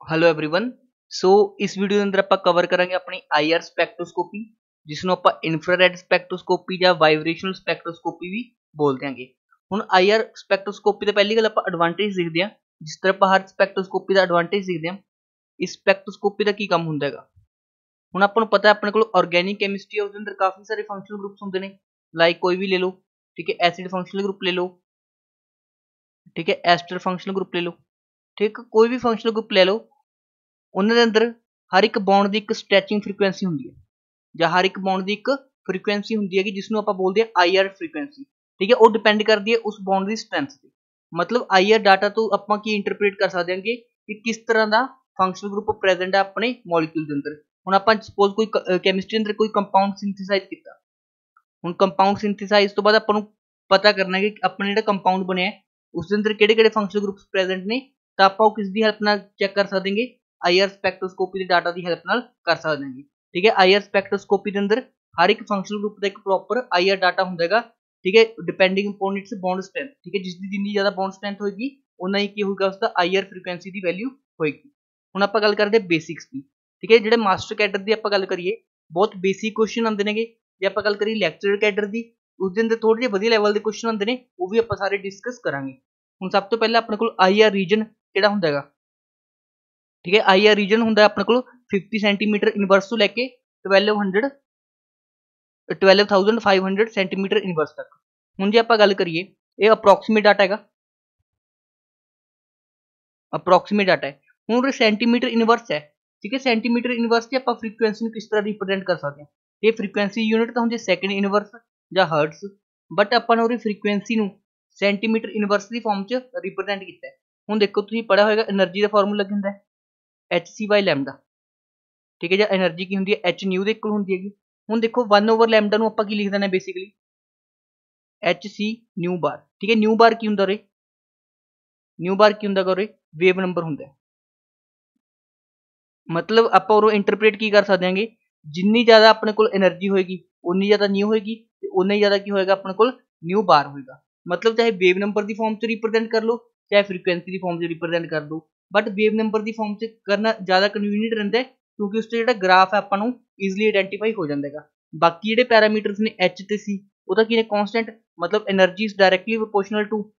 Hello everyone. ਸੋ ਇਸ video ਦੇ ਅੰਦਰ ਆਪਾਂ ਕਵਰ ਕਰਾਂਗੇ ਆਪਣੀ ਆਈਆਰ ਸਪੈਕਟ੍ਰੋਸਕੋਪੀ, ਜਿਸ ਨੂੰ ਆਪਾਂ ਇਨਫਰਾਰੈਡ ਸਪੈਕਟ੍ਰੋਸਕੋਪੀ ਜਾਂ ਵਾਈਬ੍ਰੇਸ਼ਨਲ ਸਪੈਕਟ੍ਰੋਸਕੋਪੀ ਵੀ ਬੋਲ ਦਿਆਂਗੇ। ਹੁਣ ਆਈਆਰ ਸਪੈਕਟ੍ਰੋਸਕੋਪੀ ਤੋਂ ਪਹਿਲੀ ਗੱਲ ਆਪਾਂ ਐਡਵਾਂਟੇਜ ਦੇਖਦੇ ਹਾਂ। ਜਿਸ ਤਰ੍ਹਾਂ ਆਪਾਂ ਹਰ ਸਪੈਕਟ੍ਰੋਸਕੋਪੀ ਦਾ ਐਡਵਾਂਟੇਜ ਦੇਖਦੇ ਹਾਂ, ਇਸ ਸਪੈਕਟ੍ਰੋਸਕੋਪੀ ਦਾ ਕੀ ਕੰਮ ਹੁੰਦਾ ਹੈਗਾ। ਹੁਣ ਆਪਾਂ ਨੂੰ ਪਤਾ ਆਪਣੇ ਕੋਲ ਆਰਗੈਨਿਕ ਕੈਮਿਸਟਰੀ ਹੈ, ਉਹਦੇ ਅੰਦਰ ਕਾਫੀ ਸਾਰੇ ਫੰਕਸ਼ਨਲ ਗਰੁੱਪਸ ਹੁੰਦੇ ਨੇ। ਲਾਈਕ ਕੋਈ ਵੀ ਲੈ ਲਓ, ਠੀਕ ਹੈ, ਐਸਿਡ ਫੰਕਸ਼ਨਲ ਗਰੁੱਪ ਲੈ ਲਓ, ਠੀਕ ਹੈ, ਐਸਟਰ ਫੰਕਸ਼ਨਲ ਗਰੁੱਪ ਲੈ ਲਓ, ਠੀਕ, ਕੋਈ ਵੀ ਫੰਕਸ਼ਨਲ ਗਰੁੱਪ ਲੈ ਲਓ। ਉਹਨਾਂ ਦੇ ਅੰਦਰ ਹਰ ਇੱਕ ਬੌਂਡ ਦੀ ਇੱਕ ਸਟ੍ਰੈਚਿੰਗ ਫ੍ਰੀਕੁਐਂਸੀ ਹੁੰਦੀ ਹੈ, ਜਾਂ ਹਰ ਇੱਕ ਬੌਂਡ ਦੀ ਇੱਕ ਫ੍ਰੀਕੁਐਂਸੀ ਹੁੰਦੀ ਹੈਗੀ, ਜਿਸ ਨੂੰ ਆਪਾਂ ਬੋਲਦੇ ਹਾਂ ਆਈਆਰ ਫ੍ਰੀਕੁਐਂਸੀ। ਠੀਕ ਹੈ, ਉਹ ਡਿਪੈਂਡ ਕਰਦੀ ਹੈ ਉਸ ਬੌਂਡ ਦੀ ਸਟਰੈਂਥ ਤੇ। ਮਤਲਬ ਆਈਆਰ ਡਾਟਾ ਤੋਂ ਆਪਾਂ ਕੀ ਇੰਟਰਪ੍ਰੀਟ ਕਰ ਸਕਦੇ ਹਾਂ ਕਿ ਕਿਸ ਤਰ੍ਹਾਂ ਦਾ ਫੰਕਸ਼ਨਲ ਗਰੁੱਪ ਪ੍ਰੈਜ਼ੈਂਟ ਹੈ ਆਪਣੇ ਮੋਲੀਕਿਊਲ ਦੇ ਅੰਦਰ। ਹੁਣ ਆਪਾਂ ਸਪੋਜ਼ ਕੋਈ ਕੈਮਿਸਟਰੀ ਅੰਦਰ ਕੋਈ ਕੰਪਾਊਂਡ ਸਿੰਥੇਸਾਈਜ਼ ਕੀਤਾ। ਹੁਣ ਕੰਪਾਊਂਡ ਸਿੰਥੇਸਾਈਜ਼ ਤੋਂ ਬਾਅਦ ਆਪਾਂ ਨੂੰ ਪਤਾ ਕਰਨਾ ਹੈ ਕਿ ਆਪਣਾ ਜਿਹੜਾ ਕੰਪਾਊਂਡ ਬਣਿਆ ਉਸ ਦੇ ਅੰਦਰ ਕਿਹੜੇ ਕਿਹੜੇ ਫੰਕਸ਼ਨਲ ਗਰੁੱਪਸ ਪ੍ਰੈਜ਼ੈਂਟ ਨੇ, ਤਾਂ ਆਪਾਂ ਉਹ ਕਿਸ ਦੀ ਹੈਲਪ ਨਾਲ ਚੈੱਕ ਕਰ ਸਕਦੇ ਹਾਂ, ਆਈਆਰ ਸਪੈਕਟ੍ਰੋਸਕੋਪੀ ਦੇ ਡਾਟਾ ਦੀ ਹੈਲਪ ਨਾਲ ਕਰ ਸਕਦੇ ਹਾਂ। ਠੀਕ ਹੈ, ਆਈਆਰ ਸਪੈਕਟ੍ਰੋਸਕੋਪੀ ਦੇ ਅੰਦਰ ਹਰ ਇੱਕ ਫੰਕਸ਼ਨਲ ਗਰੁੱਪ ਦਾ ਇੱਕ ਪ੍ਰੋਪਰ ਆਈਆਰ ਡਾਟਾ ਹੁੰਦਾ ਹੈਗਾ। ਠੀਕ ਹੈ, depending upon it's bond strength. ਠੀਕ ਹੈ, ਜਿਸ ਦੀ ਜਿੰਨੀ ਜ਼ਿਆਦਾ ਬੌਂਡ ਸਟਰੈਂਥ ਹੋਏਗੀ ਉਨਾ ਹੀ ਕੀ ਹੋਏਗਾ, ਉਸਦਾ ਆਈਆਰ ਫ੍ਰੀਕੁਐਂਸੀ ਦੀ ਵੈਲਿਊ ਹੋਏਗੀ। ਹੁਣ ਆਪਾਂ ਗੱਲ ਕਰਦੇ ਹਾਂ ਬੇਸਿਕਸ ਦੀ। ਠੀਕ ਹੈ, ਜਿਹੜੇ ਮਾਸਟਰ ਕੈਡਰ ਦੀ ਆਪਾਂ ਗੱਲ ਕਰੀਏ, ਬਹੁਤ ਬੇਸਿਕ ਕੁਐਸਚਨ ਆਉਂਦੇ ਨੇਗੇ। ਜੇ ਆਪਾਂ ਗੱਲ ਕਰੀਏ ਲੈਕਚਰਰ ਕੈਡਰ ਦੀ, ਉਸ ਦੇ ਅੰਦਰ ਥੋੜੇ ਜਿਹੇ ਵਧੀਆ ਲੈਵਲ ਦੇ ਕੁਐਸਚਨ ਆਉਂਦੇ ਨੇ, ਉਹ ਵੀ ਆਪਾਂ ਸਾਰੇ ਡਿਸਕਸ ਕਰਾਂਗੇ। ਹੁਣ ਸਭ ਤੋਂ ਪਹਿਲਾਂ ਆਪਣੇ ਕੋਲ ਆਈਆਰ ਰੀਜਨ ਕਿਹੜਾ ਹੁੰਦਾ ਹੈਗਾ। ਠੀਕ ਹੈ, ਆਈਆਰ ਰੀਜਨ ਹੁੰਦਾ ਆਪਣੇ ਕੋਲ 50 ਸੈਂਟੀਮੀਟਰ ਇਨਵਰਸ ਤੋਂ ਲੈ ਕੇ 12,500 ਸੈਂਟੀਮੀਟਰ ਇਨਵਰਸ ਤੱਕ। ਹੁਣ ਜੇ ਆਪਾਂ ਗੱਲ ਕਰੀਏ, ਇਹ ਅਪਰੋਕਸੀਮੇਟ ਡਾਟਾ ਹੈਗਾ, ਅਪਰੋਕਸੀਮੇਟ ਡਾਟਾ ਹੈ। ਹੁਣ ਸੈਂਟੀਮੀਟਰ ਇਨਵਰਸ ਹੈ। ਠੀਕ ਹੈ, ਸੈਂਟੀਮੀਟਰ ਇਨਵਰਸ ਤੇ ਆਪਾਂ ਫ੍ਰੀਕੁਐਂਸੀ ਨੂੰ ਕਿਸ ਤਰ੍ਹਾਂ ਰਿਪਰੈਜ਼ੈਂਟ ਕਰ ਸਕਦੇ ਹਾਂ। ਇਹ ਫ੍ਰੀਕੁਐਂਸੀ ਯੂਨਿਟ ਤਾਂ ਹੁੰਦੀ ਸੈਕਿੰਡ ਇਨਵਰਸ ਜਾਂ ਹਰਟਸ, ਬਟ ਆਪਾਂ ਨੇ ਉਹਦੀ ਫ੍ਰੀਕੁਐਂਸੀ ਨੂੰ ਸੈਂਟੀਮੀਟਰ ਇਨਵਰਸ ਦੀ ਫਾਰਮ 'ਚ ਰਿਪਰੈਜ਼ੈਂਟ ਕੀਤਾ ਹੈ। ਹੁਣ ਦੇਖੋ, ਤੁਸੀਂ ਪੜ੍ਹਿਆ ਹੋਏਗਾ એનર્ਜੀ ਦਾ ਫਾਰਮੂਲਾ ਕੀ ਹੁੰਦਾ ਹੈ, hc/λ। ਠੀਕ ਹੈ, ਜਾਂ એનર્ਜੀ ਕੀ ਹੁੰਦੀ ਹੈ, h ਨਿਊ ਦੇ ਇਕੁਅਲ ਹੁੰਦੀ ਹੈਗੀ। ਹੁਣ ਦੇਖੋ 1/λ ਨੂੰ ਆਪਾਂ ਕੀ ਲਿਖ ਦਿੰਦੇ ਹਾਂ, ਬੇਸਿਕਲੀ hc ਨਿਊ ਬਾਰ। ਠੀਕ ਹੈ, ਨਿਊ ਬਾਰ ਕੀ ਹੁੰਦਾ ਉਰੇ, ਨਿਊ ਬਾਰ ਕੀ ਹੁੰਦਾ ਉਰੇ, ਵੇਵ ਨੰਬਰ ਹੁੰਦਾ। ਮਤਲਬ ਆਪਾਂ ਉਹ ਇੰਟਰਪ੍ਰੀਟ ਕੀ ਕਰ ਸਕਦੇ ਹਾਂਗੇ, ਜਿੰਨੀ ਜ਼ਿਆਦਾ ਆਪਣੇ ਕੋਲ એનર્ਜੀ ਹੋਏਗੀ ਉਨੀ ਜ਼ਿਆਦਾ ਨਿਊ ਹੋਏਗੀ, ਤੇ ਉਨਾ ਹੀ ਜ਼ਿਆਦਾ ਕੀ ਹੋਏਗਾ, ਆਪਣੇ ਕੋਲ ਨਿਊ ਬਾਰ ਹੋਏਗਾ। ਮਤਲਬ ਚਾਹੇ ਵੇਵ ਨੰਬਰ ਦੀ ਫਾਰਮ 'ਚ ਰਿਪਰੈਜ਼ੈਂਟ ਕਰ ਲਓ, ਚਾਹੇ ਫ੍ਰੀਕੁਐਂਸੀ ਦੀ ਫਾਰਮ 'ਚ ਰਿਪਰੈਜ਼ੈਂਟ ਕਰ ਲਓ, but wave number the farm 'ਚ ਕਰਨਾ ਜ਼ਿਆਦਾ ਕਨਵੀਨੀਅੰਟ ਰਹਿੰਦਾ, ਕਿਉਂਕਿ ਉਸ 'ਤੇ ਜਿਹੜਾ ਗ੍ਰਾਫ ਹੈ ਆਪਾਂ ਨੂੰ ਈਜ਼ਲੀ ਆਈਡੈਂਟੀਫਾਈ ਹੋ ਜਾਂਦਾ ਹੈਗਾ। ਬਾਕੀ ਜਿਹੜੇ ਪੈਰਾਮੀਟਰਸ ਨੇ ਐਚ ਤੇ ਸੀ, ਉਹਦਾ ਕੀ ਨੇ, ਕੌਨਸਟੈਂਟ। ਮਤਲਬ energy is directly proportional to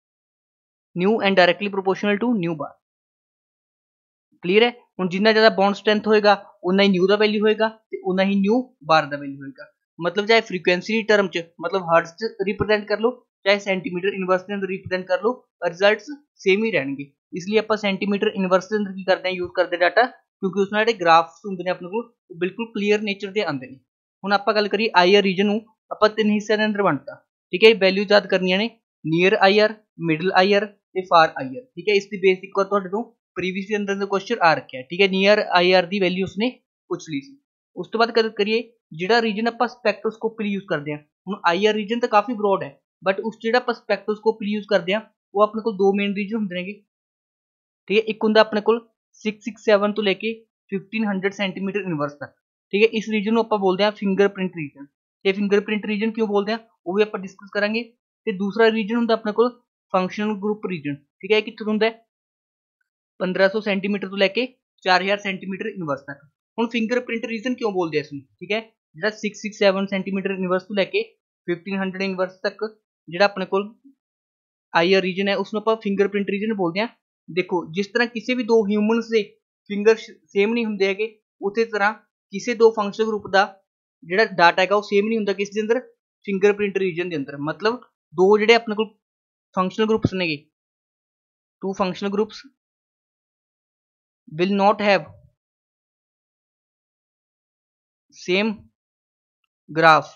nu and directly proportional to nu bar. Clear ਹੈ। ਹੁਣ ਜਿੰਨਾ ਜ਼ਿਆਦਾ ਬੌਂਡ ਸਟਰੈਂਥ ਹੋਏਗਾ ਉਨਾ ਹੀ ਨਿਊ ਦਾ ਵੈਲਿਊ ਹੋਏਗਾ, ਤੇ ਉਨਾ ਹੀ ਨਿਊ ਬਾਰ ਦਾ ਵੈਲਿਊ ਹੋਏਗਾ। ਮਤਲਬ ਚਾਹੇ ਫ੍ਰੀਕੁਐਂਸੀ ਦੀ ਟਰਮ 'ਚ ਮਤਲਬ ਹਰਟਸ 'ਚ ਰਿਪਰੈਜ਼ੈਂਟ ਕਰ ਲਓ, ਚਾਹੇ ਸੈਂਟੀਮੀਟਰ ਇਨਵਰਸ ਦੇ ਅੰਦਰ ਰਿਪਰੈਜ਼ੈਂਟ ਕਰ ਲਓ, ਰਿਜ਼ਲਟਸ ਸੇਮ ਹੀ ਰਹਿਣਗੇ। ਇਸ ਲਈ ਆਪਾਂ ਸੈਂਟੀਮੀਟਰ ਇਨਵਰਸ ਦੇ ਅੰਦਰ ਕੀ ਕਰਦੇ ਹਾਂ, ਯੂਜ਼ ਕਰਦੇ ਡਾਟਾ, ਕਿਉਂਕਿ ਉਸ ਨਾਲ ਜਿਹੜੇ ਗ੍ਰਾਫਸ ਹੁੰਦੇ ਨੇ ਆਪਣੇ ਕੋਲ ਉਹ ਬਿਲਕੁਲ ਕਲੀਅਰ ਨੇਚਰ ਦੇ ਆਉਂਦੇ ਨੇ। ਹੁਣ ਆਪਾਂ ਗੱਲ ਕਰੀਏ ਆਈਆਰ ਰੀਜਨ ਨੂੰ, ਆਪਾਂ 3 ਹਿੱਸਿਆਂ ਦੇ ਅੰਦਰ ਵੰਡਤਾ। ਠੀਕ ਹੈ, ਵੈਲਿਊ ਯਾਦ ਕਰਨੀਆਂ ਨੇ, ਨੀਅਰ ਆਈਆਰ, ਮਿਡਲ ਆਈਆਰ ਤੇ ਫਾਰ ਆਈਆਰ। ਠੀਕ ਹੈ, ਇਸ ਦੀ ਬੇਸ ਇੱਕ ਵਾਰ ਤੁਹਾਡੇ ਨੂੰ ਪ੍ਰੀਵਿयस ਦੇ ਅੰਦਰ ਕੁਐਸਚਨ ਆ ਰੱਖਿਆ। ਠੀਕ ਹੈ, ਨੀਅਰ ਆਈਆਰ ਦੀ ਵੈਲਿਊ ਉਸਨੇ ਪੁੱਛ ਲਈ ਸੀ। ਉਸ ਤੋਂ ਬਾਅਦ ਗੱਲ ਕਰੀਏ ਜਿਹੜਾ ਰੀਜਨ ਆਪਾਂ ਸਪੈਕਟ੍ਰੋਸਕੋਪੀ ਲਈ ਯੂਜ਼ ਕਰਦੇ ਹਾਂ। ਹੁਣ ਆਈਆਰ ਰੀਜਨ ਤਾਂ ਕਾਫੀ ਬਰੋਡ ਹੈ, ਬਟ ਉਸ ਜਿਹੜਾ ਆਪਾਂ ਸਪੈਕਟ੍ਰੋਸਕੋਪੀ ਲਈ ਯੂਜ਼ ਕਰਦੇ ਹਾਂ, ਉਹ ਆਪਣੇ ਕੋਲ ਦੋ ਮੇਨ ਰੀਜਨ ਹੁੰਦੇ ਨੇਗੇ। ਠੀਕ ਹੈ, ਇੱਕ ਹੁੰਦਾ ਆਪਣੇ ਕੋਲ 667 ਤੋਂ ਲੈ ਕੇ 1500 ਸੈਂਟੀਮੀਟਰ ਇਨਵਰਸ ਤੱਕ। ਠੀਕ ਹੈ, ਇਸ ਰੀਜਨ ਨੂੰ ਆਪਾਂ ਬੋਲਦੇ ਹਾਂ ਫਿੰਗਰਪ੍ਰਿੰਟ ਰੀਜਨ। ਤੇ ਫਿੰਗਰਪ੍ਰਿੰਟ ਰੀਜਨ ਕਿਉਂ ਬੋਲਦੇ ਹਾਂ, ਉਹ ਵੀ ਆਪਾਂ ਡਿਸਕਸ ਕਰਾਂਗੇ। ਤੇ ਦੂਸਰਾ ਰੀਜਨ ਹੁੰਦਾ ਆਪਣੇ ਕੋਲ ਫੰਕਸ਼ਨਲ ਗਰੁੱਪ ਰੀਜਨ। ਠੀਕ ਹੈ, ਇਹ ਕਿੱਥੋਂ ਹੁੰਦਾ ਹੈ, 1500 ਸੈਂਟੀਮੀਟਰ ਤੋਂ ਲੈ ਕੇ 4000 ਸੈਂਟੀਮੀਟਰ ਇਨਵਰਸ ਤੱਕ। ਹੁਣ ਫਿੰਗਰਪ੍ਰਿੰਟ ਰੀਜਨ ਕਿਉਂ ਬੋਲਦੇ ਆ ਇਸ ਨੂੰ, ਠੀਕ ਹੈ, ਜਿਹੜਾ 667 ਸੈਂਟੀਮੀਟਰ ਇਨਵਰਸ ਤੋਂ ਲੈ ਕੇ 1500 ਇਨਵਰਸ ਤੱਕ ਜਿਹੜਾ ਆਪਣੇ ਕੋਲ ਆਈਆਰ ਰੀਜਨ ਹੈ, ਉਸ ਨੂੰ ਆਪਾਂ ਫਿੰਗਰਪ੍ਰਿੰਟ ਰੀਜਨ ਬੋਲਦੇ ਹਾਂ। ਦੇਖੋ, ਜਿਸ ਤਰ੍ਹਾਂ ਕਿਸੇ ਵੀ ਦੋ ਹਿਊਮਨਸ ਦੇ ਫਿੰਗਰ ਸੇਮ ਨਹੀਂ ਹੁੰਦੇ ਹੈਗੇ, ਉਸੇ ਤਰ੍ਹਾਂ ਕਿਸੇ ਦੋ ਫੰਕਸ਼ਨਲ ਗਰੁੱਪ ਦਾ ਜਿਹੜਾ ਡਾਟਾ ਹੈਗਾ ਉਹ ਸੇਮ ਨਹੀਂ ਹੁੰਦਾ ਕਿਸ ਦੇ ਅੰਦਰ, ਫਿੰਗਰਪ੍ਰਿੰਟ ਰੀਜਨ ਦੇ ਅੰਦਰ। ਮਤਲਬ ਦੋ ਜਿਹੜੇ ਆਪਣੇ ਕੋਲ ਫੰਕਸ਼ਨਲ ਗਰੁੱਪਸ ਨੇਗੇ, two functional groups will not have same graph,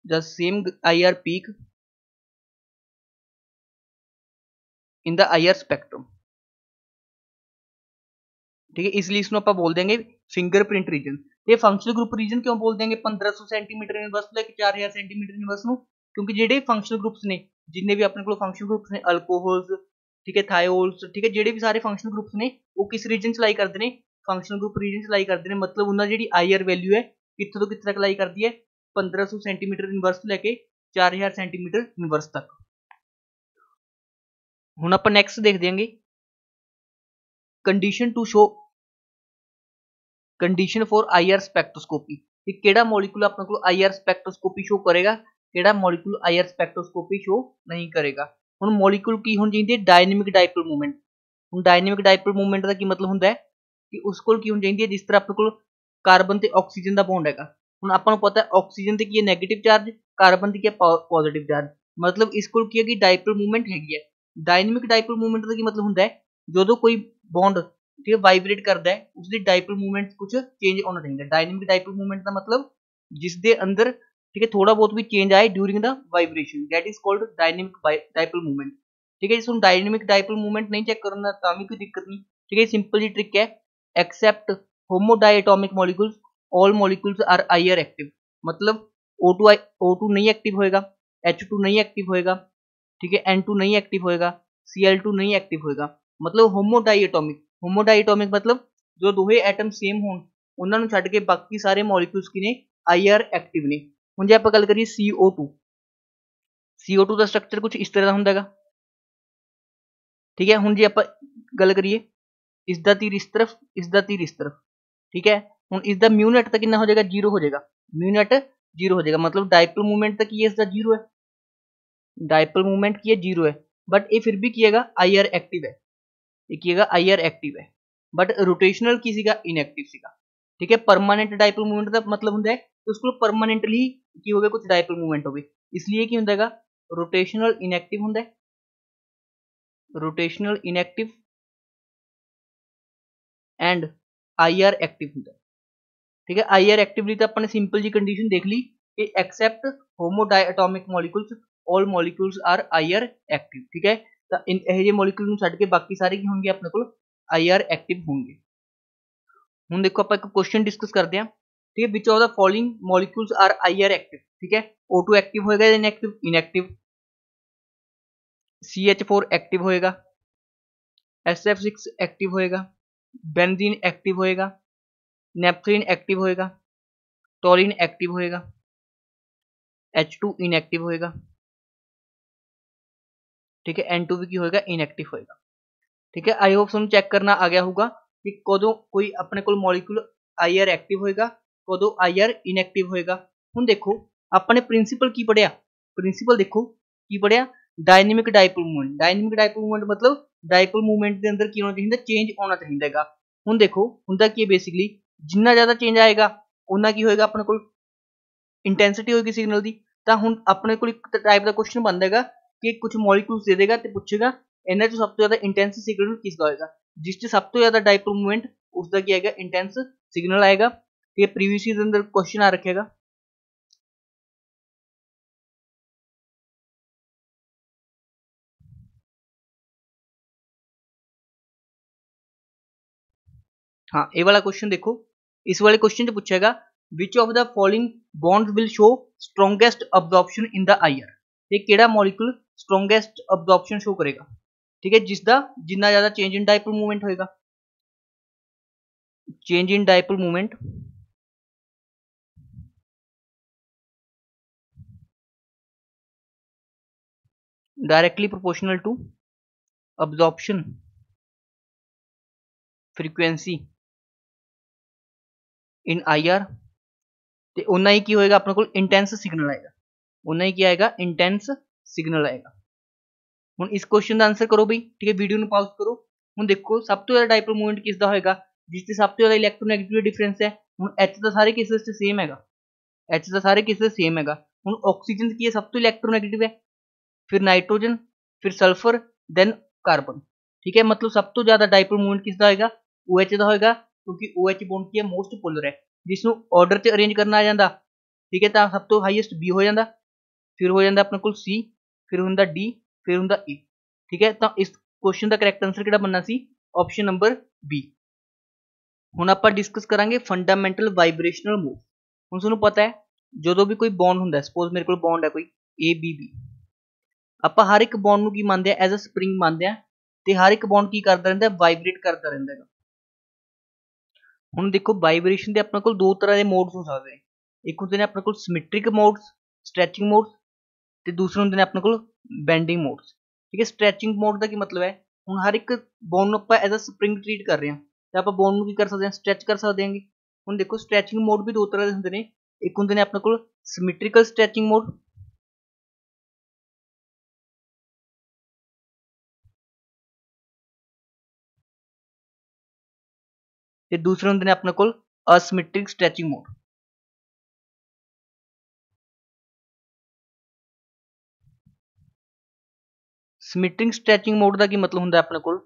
the same IR peak in the IR spectrum। ठीक है, इसलिए इसमें आप बोल देंगे फिंगरप्रिंट रीजन। ये फंक्शनल ग्रुप रीजन क्यों बोल देंगे 1500 सेंटीमीटर इनवर्स लेके 4000 सेंटीमीटर इनवर्स ਨੂੰ, ਕਿਉਂਕਿ ਜਿਹੜੇ ਫੰਕਸ਼ਨਲ ਗਰੁੱਪਸ ਨੇ, ਜਿੰਨੇ ਵੀ ਆਪਣੇ ਕੋਲ ਫੰਕਸ਼ਨਲ ਗਰੁੱਪਸ ਨੇ, ਅਲਕੋਹਲਸ, ਠੀਕ ਹੈ, ਥਾਇਓਲਸ, ਠੀਕ ਹੈ, ਜਿਹੜੇ ਵੀ ਸਾਰੇ ਫੰਕਸ਼ਨਲ ਗਰੁੱਪਸ ਨੇ ਉਹ ਕਿਸ ਰੀਜਨ ਚ ਲਾਈ ਕਰਦੇ ਨੇ, ਫੰਕਸ਼ਨਲ ਗਰੁੱਪ ਰੀਜਨ ਚ ਲਾਈ ਕਰਦੇ ਨੇ। ਮਤਲਬ ਉਹਨਾਂ ਜਿਹੜੀ ਆਈਆਰ ਵੈਲਿਊ ਹੈ ਕਿੱਥੋਂ ਤੋਂ ਕਿੱਥੇ ਤੱਕ ਲਾਈ ਕਰਦੀ ਹੈ, 1500 ਸੈਂਟੀਮੀਟਰ ਇਨਵਰਸ ਤੋਂ ਲੈ ਕੇ 4000 ਸੈਂਟੀਮੀਟਰ ਇਨਵਰਸ ਤੱਕ। ਹੁਣ ਆਪਾਂ ਨੈਕਸਟ ਦੇਖਦੇ ਹਾਂਗੇ condition to show condition for IR spectroscopy कि केड़ा मॉलिक्यूल अपने को IR स्पैक्ट्रोस्कोपी शो करेगा, केड़ा मॉलिक्यूल IR स्पैक्ट्रोस्कोपी शो नहीं करेगा। हुण मॉलिक्यूल की होनी चाहिए डायनेमिक डाइपोल मूवमेंट। हुण डायनेमिक डाइपोल मूवमेंट का की मतलब हुंदा है कि उस कोल की होनी चाहिए जिस तरह अपने को कार्बन ते ऑक्सीजन का बॉन्ड हैगा। हुण आपां नूं पता है ऑक्सीजन ते की है नेगेटिव चार्ज, कार्बन ते की है पॉजिटिव चार्ज, मतलब इस कोल की है कि डाइपोल मूवमेंट हैगी है। डायनेमिक डाइपोल मूवमेंट का की मतलब हुंदा है जदों कोई बॉन्ड ठीक है वाइब्रेट करता है उसकी डाइपोल मूवमेंट कुछ चेंज होना चाहिए। डायनेमिक डाइपोल मूवमेंट का मतलब जिसके अंदर ठीक है थोड़ा बहुत भी चेंज आए during the vibration, that is called dynamic dipole movement. ठीक है, जिसमें डायनेमिक डाइपोल मूवमेंट नहीं चेक करना ताकि कोई दिक्कत नहीं। ठीक है, सिंपल जी ट्रिक है, except homodiatomic molecules all molecules are IR active. मतलब O2 नहीं एक्टिव होएगा, H2 नहीं एक्टिव होएगा, ठीक है, N2 नहीं एक्टिव होएगा, Cl2 नहीं एक्टिव होएगा। मतलब होमोडाइएटॉमिक मतलब जो दोहे एटम सेम होण उन्हां नूं छड्ड के बाकी सारे मॉलिक्यूल्स की ने IR एक्टिव ने। हुण जे आपां गल करिए CO2 का स्ट्रक्चर कुछ इस तरह का हुंदा हैगा। ठीक है, हुण जे आपां गल करिए इसका तीर इस तरफ, इसका तीर इस तरफ। ठीक है, हुण इसका म्यू नेट तक कितना हो जाएगा, 0 हो जाएगा। म्यू नेट 0 हो जाएगा, मतलब डाइपोल मूवमेंट तक ये इसका 0 है, डाइपोल मूवमेंट की है 0 है, बट ये फिर भी किएगा IR एक्टिव है, ये किएगा IR एक्टिव है, बट रोटेशनल किसी का इनएक्टिव सीगा। ठीक है, परमानेंट डाइपोल मूवमेंट का मतलब होता है कि उसको परमानेंटली की हो गया कुछ डाइपोल मूवमेंट हो गई, इसलिए की होता है रोटेशनल इनएक्टिव होता है, rotational inactive and IR active होता है। ठीक है, IR एक्टिवली तो अपने सिंपल जी कंडीशन देख ली कि except homodiatomic molecules all molecules are IR active. ठीक है, तो इन ये मॉलिक्यूल छड्ड के बाकी सारे की होंगे अपने को IR एक्टिव होंगे। हुण देखो आप एक क्वेश्चन डिस्कस करते हैं। ठीक है, which of the following molecules are IR active. ठीक है, O2 एक्टिव होएगा या इनएक्टिव, इनएक्टिव। CH4 एक्टिव होएगा, SF6 एक्टिव होएगा, बेंजीन एक्टिव होएगा, नेपथलीन एक्टिव होएगा, टॉलिन एक्टिव होएगा, H2 इनएक्टिव होएगा। ठीक है, N2 भी की होएगा इनएक्टिव होएगा। ठीक है, आई होप तुम चेक करना आ गया होगा कि कदों कोई अपने को मॉलिक्यूल IR एक्टिव होएगा, कदों IR इनएक्टिव होएगा। हुण देखो अपने प्रिंसिपल की पढ़िया, प्रिंसिपल देखो की पढ़िया, dynamic dipole movement. Dynamic dipole movement मतलब डाइपोल मूवमेंट के अंदर की होना चाहिए, चेंज होना चाहिएगा। हुण देखो हुंदा की बेसिकली जिन्ना ज्यादा चेंज आएगा उन्ना की होएगा अपने को इंटेंसिटी होगी सिग्नल की। तो हुण अपने को एक टाइप का क्वेश्चन बन जाएगा कि कुछ मॉलिक्यूल्स दे देगा तो पूछेगा इन्हां चों सब तो ज्यादा इंटेंस सिग्नल किसका होएगा, जिस च सब तो ज्यादा डाइपोल मूवमेंट उसका क्या आएगा, इंटेंस सिग्नल आएगा। ये प्रीवियस ईयर अंदर क्वेश्चन आ रखेगा। हाँ, ये वाला क्वेश्चन देखो, इस वाले क्वेश्चन से पूछेगा विच of the following bonds will show strongest absorption in the IR। ये केड़ा मॉलिक्यूल स्ट्रॉन्गेस्ट अब्जॉर्प्शन शो करेगा। ठीक है, जिसका जितना ज्यादा चेंज इन डाइपोल मूवमेंट होएगा, change in dipole movement directly proportional to absorption frequency in IR ਤੇ ਉਨਾ ਹੀ ਕੀ ਹੋਏਗਾ ਆਪਣੇ ਕੋਲ ਇੰਟੈਂਸ ਸਿਗਨਲ ਆਏਗਾ, ਉਨਾ ਹੀ ਕੀ ਆਏਗਾ ਇੰਟੈਂਸ ਸਿਗਨਲ ਆਏਗਾ। ਹੁਣ ਇਸ ਕੁਐਸਚਨ ਦਾ ਆਨਸਰ ਕਰੋ ਬਈ। ਠੀਕ ਹੈ, ਵੀਡੀਓ ਨੂੰ ਪਾਜ਼ ਕਰੋ। ਹੁਣ ਦੇਖੋ ਸਭ ਤੋਂ ਜ਼ਿਆਦਾ ਡਾਈਪੋਲ ਮੂਵਮੈਂਟ ਕਿਸ ਦਾ ਹੋਏਗਾ, ਜਿਸ ਤੇ ਸਭ ਤੋਂ ਜ਼ਿਆਦਾ ਇਲੈਕਟ੍ਰੋਨੈਗੇਟਿਵ ਡਿਫਰੈਂਸ ਹੈ। ਹੁਣ H ਦਾ ਸਾਰੇ ਕੇਸਿਸ ਤੇ ਸੇਮ ਹੈਗਾ, H ਦਾ ਸਾਰੇ ਕੇਸਿਸ ਸੇਮ ਹੈਗਾ। ਹੁਣ ਆਕਸੀਜਨ ਕੀ ਹੈ, ਸਭ ਤੋਂ ਇਲੈਕਟ੍ਰੋਨੈਗੇਟਿਵ ਹੈ, फिर नाइट्रोजन, फिर सल्फर, देन कार्बन। ठीक है, मतलब सब तो ज्यादा डाइपोल मूवमेंट किसका होएगा, OH का होएगा, क्योंकि OH बॉन्ड की है मोस्ट पोलर है, जिसनों ऑर्डर च अरेंज करना आ जाता। ठीक है, तो सब तो हाईएस्ट B हो जाता, फिर हो जाता अपने को C, फिर होंदा D, फिर होंदा E। ठीक है, तो इस क्वेश्चन का करैक्ट आंसर किहड़ा बनना सी, ऑप्शन नंबर B। हुण आपां डिस्कस करांगे फंडामेंटल वाइब्रेशनल मूव। हुण तुहानूं पता है जदों भी कोई बॉन्ड हुंदा, सपोज मेरे कोल बॉन्ड है कोई ABB, ਆਪਾਂ ਹਰ ਇੱਕ ਬੌਂਡ ਨੂੰ ਕੀ ਮੰਨਦੇ ਆ, ਐਜ਼ ਅ ਸਪਰਿੰਗ ਮੰਨਦੇ ਆ, ਤੇ ਹਰ ਇੱਕ ਬੌਂਡ ਕੀ ਕਰਦਾ ਰਹਿੰਦਾ, ਵਾਈਬ੍ਰੇਟ ਕਰਦਾ ਰਹਿੰਦਾ ਹੈਗਾ। ਹੁਣ ਦੇਖੋ ਵਾਈਬ੍ਰੇਸ਼ਨ ਦੇ ਆਪਣੇ ਕੋਲ ਦੋ ਤਰ੍ਹਾਂ ਦੇ ਮੋਡਸ ਹੋ ਸਕਦੇ ਨੇ, ਇੱਕ ਹੁੰਦੇ ਨੇ ਆਪਣੇ ਕੋਲ ਸਿਮੈਟ੍ਰਿਕ ਮੋਡਸ, ਸਟ੍ਰੈਚਿੰਗ ਮੋਡਸ, ਤੇ ਦੂਸਰੇ ਹੁੰਦੇ ਨੇ ਆਪਣੇ ਕੋਲ ਬੈਂਡਿੰਗ ਮੋਡਸ। ਠੀਕ ਹੈ, ਸਟ੍ਰੈਚਿੰਗ ਮੋਡ ਦਾ ਕੀ ਮਤਲਬ ਹੈ, ਹੁਣ ਹਰ ਇੱਕ ਬੌਂਡ ਨੂੰ ਆਪਾਂ ਐਜ਼ ਅ ਸਪਰਿੰਗ ਟ੍ਰੀਟ ਕਰ ਰਹੇ ਹਾਂ, ਤੇ ਆਪਾਂ ਬੌਂਡ ਨੂੰ ਕੀ ਕਰ ਸਕਦੇ ਹਾਂ, ਸਟ੍ਰੈਚ ਕਰ ਸਕਦੇ ਹਾਂਗੇ। ਹੁਣ ਦੇਖੋ ਸਟ੍ਰੈਚਿੰਗ ਮੋਡ ਵੀ ਦੋ ਤਰ੍ਹਾਂ ਦੇ ਹੁੰਦੇ ਨੇ, ਇੱਕ ਹੁੰਦੇ ਨੇ ਆਪਣੇ ਕੋਲ ਸਿਮੈਟ੍ਰੀਕਲ ਸਟ੍ਰੈਚਿੰਗ ਮੋਡ, ਤੇ ਦੂਸਰੇ ਹੁੰਦੇ ਨੇ ਆਪਣੇ ਕੋਲ asymmetric stretching mode. Symmetric stretching mode ਦਾ ਕੀ ਮਤਲਬ ਹੁੰਦਾ ਆਪਣੇ ਕੋਲ,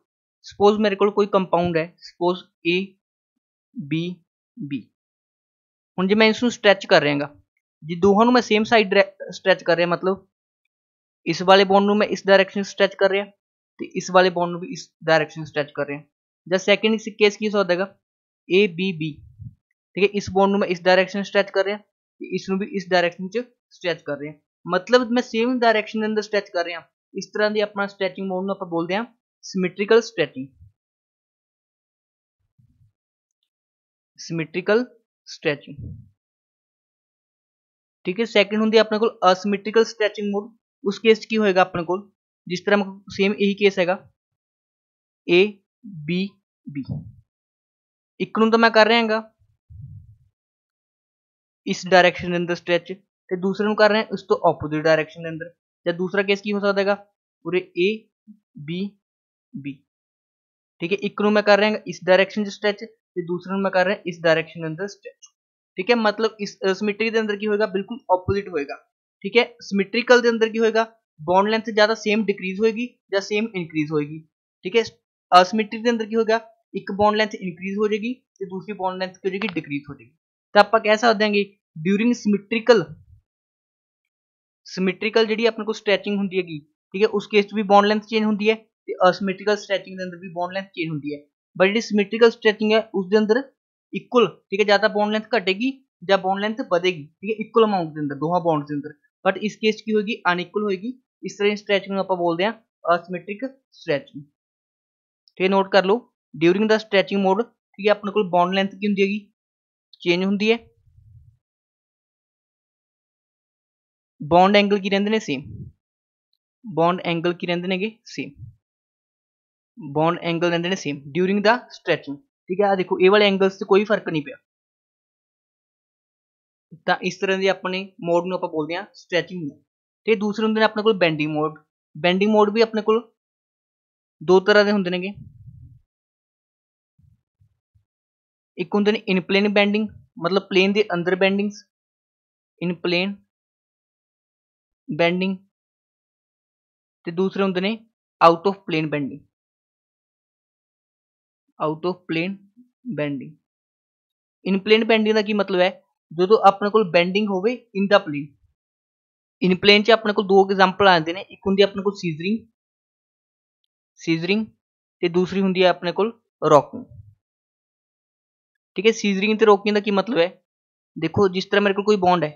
ਸਪੋਜ਼ ਮੇਰੇ ਕੋਲ ਕੋਈ ਕੰਪਾਊਂਡ ਹੈ, ਸਪੋਜ਼ A B B, ਹੁਣ ਜੇ ਮੈਂ ਇਸ ਨੂੰ ਸਟ੍ਰੈਚ ਕਰ ਰਿਹਾਗਾ, ਜੇ ਦੋਹਾਂ ਨੂੰ ਮੈਂ ਸੇਮ ਸਾਈਡ ਸਟ੍ਰੈਚ ਕਰ ਰਿਹਾ, ਮਤਲਬ ਇਸ ਵਾਲੇ ਬੌਂਡ ਨੂੰ ਮੈਂ ਇਸ ਡਾਇਰੈਕਸ਼ਨ ਸਟ੍ਰੈਚ ਕਰ ਰਿਹਾ ਤੇ ਇਸ ਵਾਲੇ ਬੌਂਡ ਨੂੰ ਵੀ ਇਸ ਡਾਇਰੈਕਸ਼ਨ ਸਟ੍ਰੈਚ ਕਰ ਰਿਹਾ, ਜਾਂ ਸੈਕਿੰਡ ਕੇਸ ਕੀ ਹੋ ਸਕਦਾ ਹੈਗਾ A B B, ठीक है, इस बॉन्ड ਨੂੰ मैं इस डायरेक्शन स्ट्रेच कर रहा ਤੇ ਇਸ ਨੂੰ ਵੀ ਇਸ डायरेक्शन ਚ ਸਟ੍ਰੈਚ ਕਰ ਰਹੇ ਹਾਂ, ਮਤਲਬ ਮੈਂ ਸੇਮ डायरेक्शन ਦੇ ਅੰਦਰ ਸਟ੍ਰੈਚ ਕਰ ਰਿਹਾ। ਇਸ ਤਰ੍ਹਾਂ ਦੀ ਆਪਣਾ ਸਟ੍ਰੈਚਿੰਗ ਮੋਡ ਨੂੰ ਆਪਾਂ ਬੋਲਦੇ ਹਾਂ ਸਿਮੈਟ੍ਰੀਕਲ ਸਟ੍ਰੈਚਿੰਗ, ਸਿਮੈਟ੍ਰੀਕਲ ਸਟ੍ਰੈਚਿੰਗ, ਠੀਕ ਹੈ। ਸੈਕਿੰਡ ਹੁੰਦੀ ਹੈ ਆਪਣੇ ਕੋਲ ਅਸਿਮੈਟ੍ਰੀਕਲ ਸਟ੍ਰੈਚਿੰਗ ਮੋਡ, ਉਸ ਕੇਸ ਚ ਕੀ ਹੋਏਗਾ ਆਪਣੇ ਕੋਲ, ਜਿਸ ਤਰ੍ਹਾਂ ਸੇਮ ਇਹੀ ਕੇਸ ਹੈਗਾ A B B, ਇੱਕ ਨੂੰ ਤਾਂ ਮੈਂ ਕਰ ਰਿਹਾ ਹੈਗਾ ਇਸ डायरेक्शन ਦੇ ਅੰਦਰ ਸਟ੍ਰੈਚ ਤੇ ਦੂਸਰੇ ਨੂੰ ਕਰ ਰਹੇ ਹਾਂ ਉਸ ਤੋਂ ਆਪੋਜ਼ਿਟ डायरेक्शन ਦੇ ਅੰਦਰ, ਜਾਂ ਦੂਸਰਾ ਕੇਸ ਕੀ ਹੋ ਸਕਦਾ ਹੈਗਾ ਉਰੇ A B B, ठीक है, ਇੱਕ ਨੂੰ ਮੈਂ ਕਰ ਰਿਹਾ ਇਸ डायरेक्शन ਚ ਸਟ੍ਰੈਚ ਤੇ ਦੂਸਰੇ ਨੂੰ ਮੈਂ ਕਰ ਰਿਹਾ ਇਸ डायरेक्शन ਦੇ ਅੰਦਰ ਸਟ੍ਰੈਚ, ठीक है। मतलब इस सिमेट्रिक ਦੇ ਅੰਦਰ ਕੀ ਹੋਏਗਾ, ਬਿਲਕੁਲ ਆਪੋਜ਼ਿਟ ਹੋਏਗਾ, ठीक है। ਸਿਮੈਟ੍ਰੀਕਲ ਦੇ ਅੰਦਰ ਕੀ ਹੋਏਗਾ, ਬੌਂਡ ਲੈਂਥ ਜ਼ਿਆਦਾ ਸੇਮ ਡਿਕਰੀਜ਼ ਹੋਏਗੀ ਜਾਂ ਸੇਮ ਇਨਕਰੀਜ਼ ਹੋਏਗੀ, ठीक है। ਅਸਿਮੈਟ੍ਰਿਕ ਦੇ ਅੰਦਰ ਕੀ ਹੋਏਗਾ, ਇੱਕ ਬੌਂਡ ਲੈਂਥ ਇਨਕਰੀਜ਼ ਹੋ ਜਾਏਗੀ ਤੇ ਦੂਸਰੀ ਬੌਂਡ ਲੈਂਥ ਕੀ ਹੋ ਜਾਏਗੀ, ਡਿਕਰੀਜ਼ ਹੋ ਜਾਏਗੀ। ਤਾਂ ਆਪਾਂ ਕਹਿ ਸਕਦੇ ਹਾਂਗੇ ਡਿਊਰਿੰਗ ਸਿਮੈਟ੍ਰੀਕਲ ਜਿਹੜੀ ਆਪਣੇ ਕੋਲ ਸਟ੍ਰੈਚਿੰਗ ਹੁੰਦੀ ਹੈਗੀ, ਠੀਕ ਹੈ, ਉਸ ਕੇਸ 'ਚ ਵੀ ਬੌਂਡ ਲੈਂਥ ਚੇਂਜ ਹੁੰਦੀ ਹੈ ਤੇ ਅਸਿਮੈਟ੍ਰੀਕਲ ਸਟ੍ਰੈਚਿੰਗ ਦੇ ਅੰਦਰ ਵੀ ਬੌਂਡ ਲੈਂਥ ਚੇਂਜ ਹੁੰਦੀ ਹੈ, ਬਟ ਜਿਹੜੀ ਸਿਮੈਟ੍ਰੀਕਲ ਸਟ੍ਰੈਚਿੰਗ ਹੈ ਉਸ ਦੇ ਅੰਦਰ ਇਕੁਅਲ, ਠੀਕ ਹੈ, ਜਾਂ ਤਾਂ ਬੌਂਡ ਲੈਂਥ ਘਟੇਗੀ ਜਾਂ ਬੌਂਡ ਲੈਂਥ ਵਧੇਗੀ, ਠੀਕ ਹੈ, ਇਕੁਅਲ ਅਮਾਊਂਟ ਦੇ ਅੰਦਰ ਦੋਹਾਂ ਬੌਂਡਸ ਦੇ ਅੰਦਰ, ਬਟ ਇਸ ਕੇਸ 'ਚ ਕੀ ਹੋਏਗੀ, ਅਨਇਕੁਅਲ ਹੋਏਗੀ। ਇਸ ਤਰ੍ਹਾਂ ਦੀ ਸਟ੍ਰੈਚਿੰਗ ਨੂੰ ਆਪਾਂ ਬੋਲਦੇ ਹਾਂ ਅਸਿਮੈਟ੍ਰਿਕ ਸਟ੍ਰੈਚਿੰਗ, ਠੀਕ ਹੈ। ਨੋਟ ਕਰ ਲਓ ਡਿਊਰਿੰਗ ਦਾ ਸਟ੍ਰੈਚਿੰਗ ਮੋਡ, ਠੀਕ ਹੈ, ਆਪਣੇ ਕੋਲ ਬੌਂਡ ਲੈਂਥ ਕੀ ਹੁੰਦੀ ਹੈਗੀ, ਚੇਂਜ ਹੁੰਦੀ ਹੈ, ਬੌਂਡ ਐਂਗਲ ਕੀ ਰਹਿੰਦੇ ਨੇ ਸੇਮ, ਬੌਂਡ ਐਂਗਲ ਕੀ ਰਹਿੰਦੇ ਨੇਗੇ ਸੇਮ, ਬੌਂਡ ਐਂਗਲ ਰਹਿੰਦੇ ਨੇ ਸੇਮ ਡਿਊਰਿੰਗ ਦਾ ਸਟ੍ਰੈਚਿੰਗ, ਠੀਕ ਹੈ। ਆ ਦੇਖੋ ਇਹ ਵਾਲੇ ਐਂਗਲਸ 'ਚ ਕੋਈ ਫਰਕ ਨਹੀਂ ਪਿਆ, ਤਾਂ ਇਸ ਤਰ੍ਹਾਂ ਦੀ ਆਪਣੇ ਮੋਡ ਨੂੰ ਆਪਾਂ ਬੋਲਦੇ ਹਾਂ ਸਟ੍ਰੈਚਿੰਗ ਮੋਡ। ਤੇ ਦੂਸਰੇ ਹੁੰਦੇ ਨੇ ਆਪਣੇ ਕੋਲ ਬੈਂਡਿੰਗ ਮੋਡ, ਬੈਂਡਿੰਗ ਮੋਡ ਵੀ ਆਪਣੇ ਕੋਲ ਦੋ ਤਰ੍ਹਾਂ ਦੇ ਹੁੰਦੇ ਨੇਗੇ, ਇੱਕ ਹੁੰਦੇ ਨੇ ਇਨ ਪਲੇਨ ਬੈਂਡਿੰਗ, ਮਤਲਬ ਪਲੇਨ ਦੇ ਅੰਦਰ ਬੈਂਡਿੰਗਸ, ਇਨ ਪਲੇਨ ਬੈਂਡਿੰਗ, ਤੇ ਦੂਸਰੇ ਹੁੰਦੇ ਨੇ out of plane bending, out of plane bending. In plane bending ਦਾ ਕੀ ਮਤਲਬ ਹੈ, ਜਦੋਂ ਆਪਣੇ ਕੋਲ ਬੈਂਡਿੰਗ ਹੋਵੇ ਇਨ ਦਾ ਪਲੇਨ, ਇਨ ਪਲੇਨ 'ਚ ਆਪਣੇ ਕੋਲ ਦੋ ਐਗਜ਼ਾਮਪਲ ਆ ਜਾਂਦੇ ਨੇ, ਇੱਕ ਹੁੰਦੀ ਹੈ ਆਪਣੇ ਕੋਲ ਸੀਜ਼ਰਿੰਗ ਤੇ ਦੂਸਰੀ ਹੁੰਦੀ ਹੈ ਆਪਣੇ ਕੋਲ ਰੌਕਿੰਗ, ਠੀਕ ਹੈ। ਸੀਜ਼ਰਿੰਗ ਤੇ ਰੌਕਿੰਗ ਦਾ ਕੀ ਮਤਲਬ ਹੈ, ਦੇਖੋ ਜਿਸ ਤਰ੍ਹਾਂ ਮੇਰੇ ਕੋਲ ਕੋਈ ਬੌਂਡ ਹੈ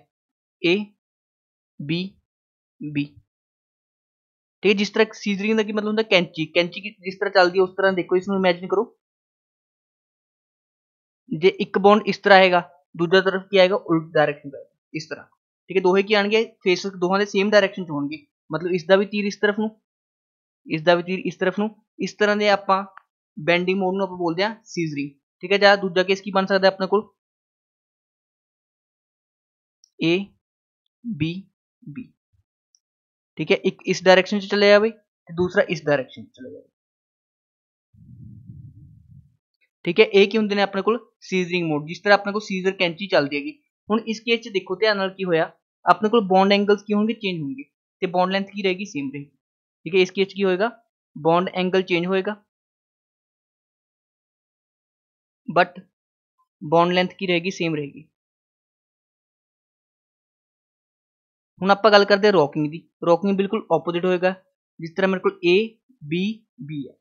A B B, ਠੀਕ ਹੈ, ਜਿਸ ਤਰ੍ਹਾਂ ਸੀਜ਼ਰਿੰਗ ਦਾ ਕੀ ਮਤਲਬ ਹੁੰਦਾ ਕੈਂਚੀ, ਕੈਂਚੀ ਜਿਸ ਤਰ੍ਹਾਂ ਚੱਲਦੀ ਹੈ ਉਸ ਤਰ੍ਹਾਂ ਦੇਖੋ, ਇਸ ਨੂੰ ਇਮੈਜਿਨ ਕਰੋ, ਜੇ ਇੱਕ ਬੌਂਡ ਇਸ ਤਰ੍ਹਾਂ ਆਏਗਾ ਦੂਜਾ ਤਰਫ ਕੀ ਆਏਗਾ ਉਲਟ ਡਾਇਰੈਕਸ਼ਨ ਦਾ, ਇਸ ਤਰ੍ਹਾਂ, ਠੀਕ ਹੈ। ਦੋਹੇ ਕੀ ਆਣਗੇ, ਫੇਸ ਦੋਹਾਂ ਦੇ ਸੇਮ ਡਾਇਰੈਕਸ਼ਨ 'ਚ ਹੋਣਗੇ, ਮਤਲਬ ਇਸ ਦਾ ਵੀ ਤੀਰ ਇਸ ਤਰਫ ਨੂੰ, ਇਸ ਦਾ ਵੀ ਤੀਰ ਇਸ ਤਰਫ ਨੂੰ, ਇਸ ਤਰ੍ਹਾਂ ਦੇ ਆਪਾਂ ਬੈਂਡਿੰਗ ਮੋਡ ਨੂੰ ਆਪਾਂ ਬੋਲਦੇ ਹਾਂ ਸੀਜ਼ਰਿੰਗ, ਠੀਕ ਹੈ। ਜਾਂ ਦੂਜਾ ਕੇਸ ਕੀ ਬਣ ਸਕਦਾ ਆਪਣੇ ਕੋਲ A B B, ठीक है, एक इस डायरेक्शन से चले जावे ते दूसरा इस डायरेक्शन से चले जावे, ठीक है। ਇਹ ਕੀ ਹੁੰਦੇ ਨੇ ਆਪਣੇ ਕੋਲ ਸੀਜ਼ਰਿੰਗ ਮੋਡ, ਜਿਸ ਤਰ੍ਹਾਂ ਆਪਣੇ ਕੋਲ ਸੀਜ਼ਰ ਕੈਂਚੀ ਚੱਲਦੀ ਹੈਗੀ। ਹੁਣ ਇਸ ਕੇਸ 'ਚ ਦੇਖੋ ਧਿਆਨ ਨਾਲ ਕੀ ਹੋਇਆ, ਆਪਣੇ ਕੋਲ ਬੌਂਡ ਐਂਗਲਸ ਕੀ ਹੋਣਗੇ, ਚੇਂਜ ਹੋਣਗੇ ਤੇ ਬੌਂਡ ਲੈਂਥ ਕੀ ਰਹੇਗੀ, ਸੇਮ ਰਹੇਗੀ, ਠੀਕ ਹੈ। ਇਸ ਕੇਸ 'ਚ ਕੀ ਹੋਏਗਾ, ਬੌਂਡ ਐਂਗਲ ਚੇਂਜ ਹੋਏਗਾ ਬਟ ਬੌਂਡ ਲੈਂਥ ਕੀ ਰਹੇਗੀ, ਸੇਮ ਰਹੇਗੀ। ਹੁਣ ਆਪਾਂ ਗੱਲ ਕਰਦੇ ਹਾਂ ਰੌਕਿੰਗ ਦੀ, ਰੌਕਿੰਗ ਬਿਲਕੁਲ ਆਪੋਜ਼ਿਟ ਹੋਏਗਾ, ਜਿਸ ਤਰ੍ਹਾਂ ਮੇਰੇ ਕੋਲ A B B ਹੈ,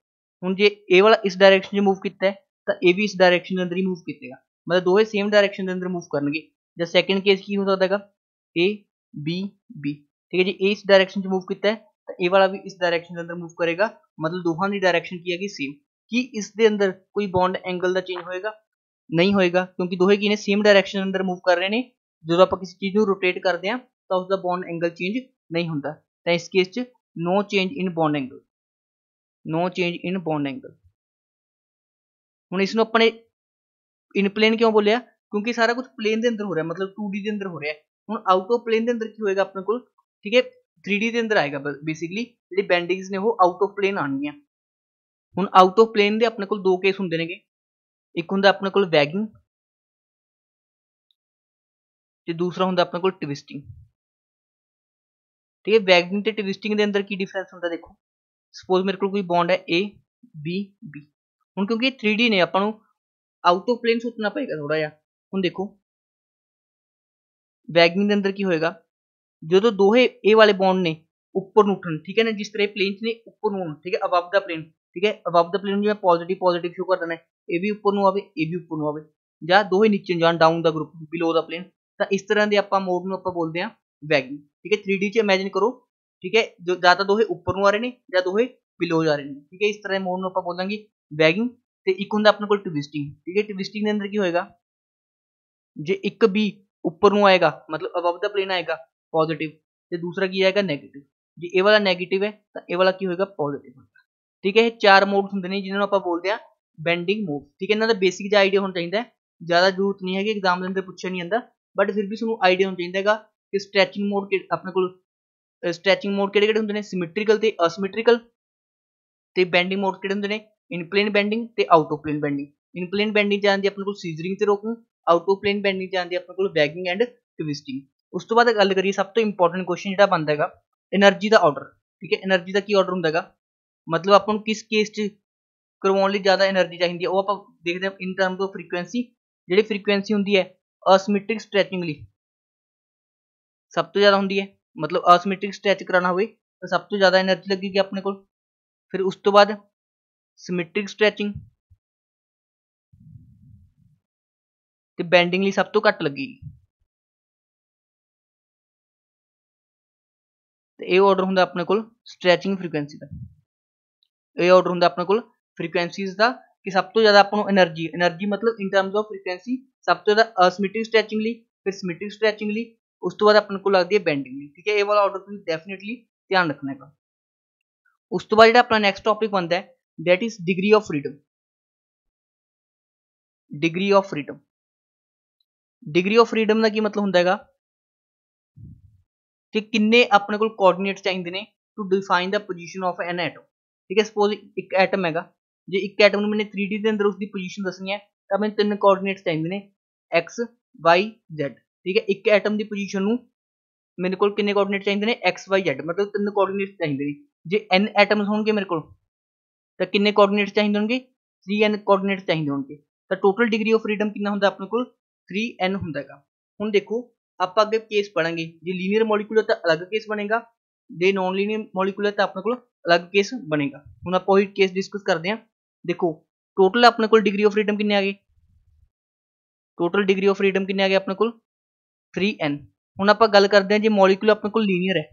ਹੁਣ ਜੇ ਇਹ ਵਾਲਾ ਇਸ ਡਾਇਰੈਕਸ਼ਨ 'ਚ ਮੂਵ ਕੀਤਾ ਹੈ ਤਾਂ ਇਹ ਵੀ ਇਸ ਡਾਇਰੈਕਸ਼ਨ ਦੇ ਅੰਦਰ ਹੀ ਮੂਵ ਕੀਤੇਗਾ, ਮਤਲਬ ਦੋਵੇਂ ਸੇਮ ਡਾਇਰੈਕਸ਼ਨ ਦੇ ਅੰਦਰ ਮੂਵ ਕਰਨਗੇ। ਜਾਂ ਸੈਕਿੰਡ ਕੇਸ ਕੀ ਹੋ ਸਕਦਾ ਹੈਗਾ A B B, ਠੀਕ ਹੈ ਜੀ, ਇਹ ਇਸ ਡਾਇਰੈਕਸ਼ਨ 'ਚ ਮੂਵ ਕੀਤਾ ਹੈ ਤਾਂ ਇਹ ਵਾਲਾ ਵੀ ਇਸ ਡਾਇਰੈਕਸ਼ਨ ਦੇ ਅੰਦਰ ਮੂਵ ਕਰੇਗਾ, ਮਤਲਬ ਦੋਹਾਂ ਦੀ ਡਾਇਰੈਕਸ਼ਨ ਕੀ ਹੈਗੀ ਸੇਮ। ਕੀ ਇਸ ਦੇ ਅੰਦਰ ਕੋਈ ਬੌਂਡ ਐਂਗਲ ਦਾ ਚੇਂਜ ਹੋਏਗਾ, ਨਹੀਂ ਹੋਏਗਾ, ਕਿਉਂਕਿ ਦੋਹੇ ਕੀ ਨੇ ਸੇਮ ਡਾਇਰੈਕਸ਼ਨ ਦੇ ਅੰਦਰ ਮੂਵ ਕਰ ਰਹੇ ਨੇ। ਜਦੋਂ ਆਪਾਂ ਕਿਸੇ ਚੀਜ਼ ਨੂੰ ਰੋਟੇਟ ਕਰਦੇ ਹਾਂ ਤਾਂ ਉਸਦਾ ਬੌਂਡ ਐਂਗਲ ਚੇਂਜ ਨਹੀਂ ਹੁੰਦਾ, ਤਾਂ ਇਸ ਕੇਸ 'ਚ no change in bond angle, no change in bond angle. ਹੁਣ ਇਸ ਨੂੰ ਆਪਾਂ ਨੇ ਇਨ ਪਲੇਨ ਕਿਉਂ ਬੋਲਿਆ, क्योंकि सारा कुछ प्लेन के अंदर हो रहा है, मतलब 2D के अंदर हो रहा है। हुण आउट ऑफ प्लेन के अंदर की होएगा अपने को, ठीक है, 3D के अंदर आएगा बेसिकली जिहड़ी बेंडिंग्स ने वो आउट ऑफ प्लेन आउणगियां। हुण आउट ऑफ प्लेन दे अपने कोल दो केस हुंदे नेगे, एक हुंदा अपने कोल वैगिंग ते दूसरा हुंदा अपने कोल ट्विस्टिंग। ठीक है, वैगिंग ते ट्विस्टिंग दे अंदर की डिफरेंस हुंदा देखो, सपोज मेरे कोल कोई बॉन्ड है ए बी बी, हुण क्योंकि 3D ने आपां नूं आउट ऑफ प्लेन सोचना पएगा थोड़ा जिहा। हुण देखो वैगिंग दे अंदर की होएगा, जो दोहे ए वाले बॉन्ड ने ऊपर नूं उठन, ठीक है ना, जिस तरह प्लेन ने ऊपर नूं, ठीक है, अबव द प्लेन, ठीक है, अबव द प्लेन जिवें पॉजिटिव पॉजिटिव शो कर देना है, ए भी ऊपर नूं आवे ए भी ऊपर नूं आवे, ਜਾਂ दोहे नीचे जाण down the group below the plane, ਤਾਂ इस तरह ਦੇ ਆਪਾਂ ਮੋਡ ਨੂੰ ਆਪਾਂ ਬੋਲਦੇ ਆ ਵੈਗਿੰਗ। ਠੀਕ ਹੈ, 3D ਚ ਇਮੇजिन करो, ठीक है, जो ਜਾਂ ਤਾਂ ਦੋਹੇ ਉੱਪਰ ਨੂੰ ਆ ਰਹੇ ਨੇ ਜਾਂ ਦੋਹੇ ਬਿਲੋ ਜਾ ਰਹੇ ਨੇ, ठीक है, इस तरह ਮੋਡ ਨੂੰ ਆਪਾਂ ਬੋਲਾਂਗੇ ਵੈਗਿੰਗ। ਤੇ ਇੱਕ ਹੁੰਦਾ ਆਪਣੇ ਕੋਲ ਟਵਿਸਟਿੰਗ। ठीक है, ਟਵਿਸਟਿੰਗ ਦੇ ਅੰਦਰ ਕੀ ਹੋਏਗਾ, ਜੇ ਇੱਕ ਵੀ ਉੱਪਰ ਨੂੰ ਆਏਗਾ मतलब अबव द प्लेन आएगा पॉजिटिव, ਤੇ दूसरा ਕੀ ਆਏਗਾ नेगेटिव। ਜੇ ਇਹ ਵਾਲਾ नेगेटिव है ਤਾਂ ਇਹ ਵਾਲਾ ਕੀ ਹੋਏਗਾ पॉजिटिव ਹੋਏਗਾ। ठीक है, ਇਹ ਚਾਰ ਮੋਡਸ ਹੁੰਦੇ ਨੇ ਜਿਨ੍ਹਾਂ ਨੂੰ ਆਪਾਂ ਬੋਲਦੇ ਆ ਬੈਂਡਿੰਗ ਮੋਡ। ठीक है, ਇਹਨਾਂ ਦਾ ਬੇਸਿਕ ਜਿਹਾ ਆਈਡੀਆ ਹੋਣਾ ਚਾਹੀਦਾ ਹੈ, ਜ਼ਿਆਦਾ ਜ਼ਰੂਰਤ ਨਹੀਂ ਹੈਗੀ, ਐਗਜ਼ਾਮ ਦੇ ਅੰਦਰ ਪੁੱਛਿਆ ਨਹੀਂ ਜਾਂਦਾ, बट फिर भी ਤੁਹਾਨੂੰ आइडिया होना चाहिए कि स्ट्रैचिंग मोड अपने को स्ट्रैचिंग मोड ਕਿਹੜੇ ਹੁੰਦੇ ਨੇ, सिमेट्रिकल ਤੇ असमेट्रिकल, ਤੇ ਬੈਂਡਿੰਗ ਮੋਡ ਕਿਹੜੇ ਹੁੰਦੇ ਨੇ, इन प्लेन बेंडिंग ਤੇ out of plane bending. In plane bending ਚ ਆਂਦੀ ਆਪਣੇ ਕੋਲ ਸੀਜ਼ਰਿੰਗ ਤੇ rocking, out of plane bending ਚ ਆਂਦੀ ਆਪਣੇ ਕੋਲ ਵੈਗਿੰਗ ਐਂਡ ट्विस्टिंग। ਉਸ ਤੋਂ ਬਾਅਦ ਗੱਲ ਕਰੀਏ ਸਭ ਤੋਂ ਇੰਪੋਰਟੈਂਟ ਕੁਐਸਚਨ ਜਿਹੜਾ ਬਣਦਾ ਹੈਗਾ એનર્ਜੀ ਦਾ ਆਰਡਰ। ਠੀਕ ਹੈ, એનર્ਜੀ ਦਾ ਕੀ ਆਰਡਰ ਹੁੰਦਾ ਹੈਗਾ, ਮਤਲਬ ਆਪਾਂ ਨੂੰ ਕਿਸ ਕੇਸ ਚ ਕਰਵਾਉਣ ਲਈ ਜ਼ਿਆਦਾ એનર્ਜੀ ਚਾਹੀਦੀ ਹੈ, ਉਹ ਆਪਾਂ ਦੇਖਦੇ ਹਾਂ ਇਨ ਟਰਮਸ ਆਫ ਫ੍ਰੀਕੁਐਂਸੀ। ਜਿਹੜੀ ਫ੍ਰੀਕੁਐਂਸੀ ਹੁੰਦੀ ਹੈ असमेट्रिक स्ट्रैचिंग ਲਈ सब तो ज़्यादा होंगी है, मतलब असमेट्रिक स्ट्रैच कराना हो तो सब तो ज़्यादा एनर्जी लगेगी अपने को। फिर उस तो बाद सिमेट्रिक स्ट्रैचिंग ते बेंडिंग ਲਈ सब तो घट लगेगी। तो ये ऑर्डर होंगे अपने को स्ट्रैचिंग फ्रीकुएंसी का, ये ऑर्डर होंगे अपने को फ्रीकुएंसीज का कि सब तो ज़्यादा अपन एनर्जी एनर्जी मतलब इन टर्म्स ऑफ फ्रीकुएंसी सब तो ज़्यादा असमेट्रिक स्ट्रैचिंग ਲਈ, फिर सिमेट्रिक स्ट्रैचिंग ਲਈ, उस तो बाद अपन को लगती है बेंडिंग ਲਈ। ठीक है, ये वाला ऑर्डर तुम डेफिनेटली ध्यान रखने का। उस तो बाद जो अपना नेक्स्ट टॉपिक बनता है that is degree of freedom. Degree of freedom, degree of freedom का की मतलब होंगे है कि किन्ने अपने को कोऑर्डिनेट्स चाहिए ने to define the position of an atom. ठीक है, सपोज एक एटम है, जो एक एटम ने मैंने 3D के अंदर उसकी पोजीशन दसनी है तो मैंने 3 कोऑर्डिनेट्स चाहिए ने एक्स वाई जेड। ठीक है, एक एटम की पोजीशन नूं मेरे को कितने कोऑर्डिनेट चाहिए ने एक्स वाई जेड, मतलब 3 कोऑर्डिनेट्स चाहिए। जे n एटम्स होंगे मेरे को तो कितने कोऑर्डिनेट्स चाहिए होंगे, 3n कोऑर्डिनेट्स चाहिए होंगे। तो टोटल डिग्री ऑफ फ्रीडम कितना होंगे अपने को 3n होंगे। हुण देखो आप अगे केस पढ़ेंगे, जो लीनियर मॉलिक्यूल है तो अलग केस बनेगा, जो नॉन लीनियर मॉलिक्यूल है तो अपने को अलग केस बनेगा। हुण आप वही केस डिस्कस करते हैं। देखो टोटल अपने को डिग्री ऑफ फ्रीडम कितने आ गए, टोटल डिग्री ऑफ फ्रीडम कितने आ गए अपने को 3n। हुण आप गल करते हैं जो मॉलिक्यूल अपने को लीनियर है,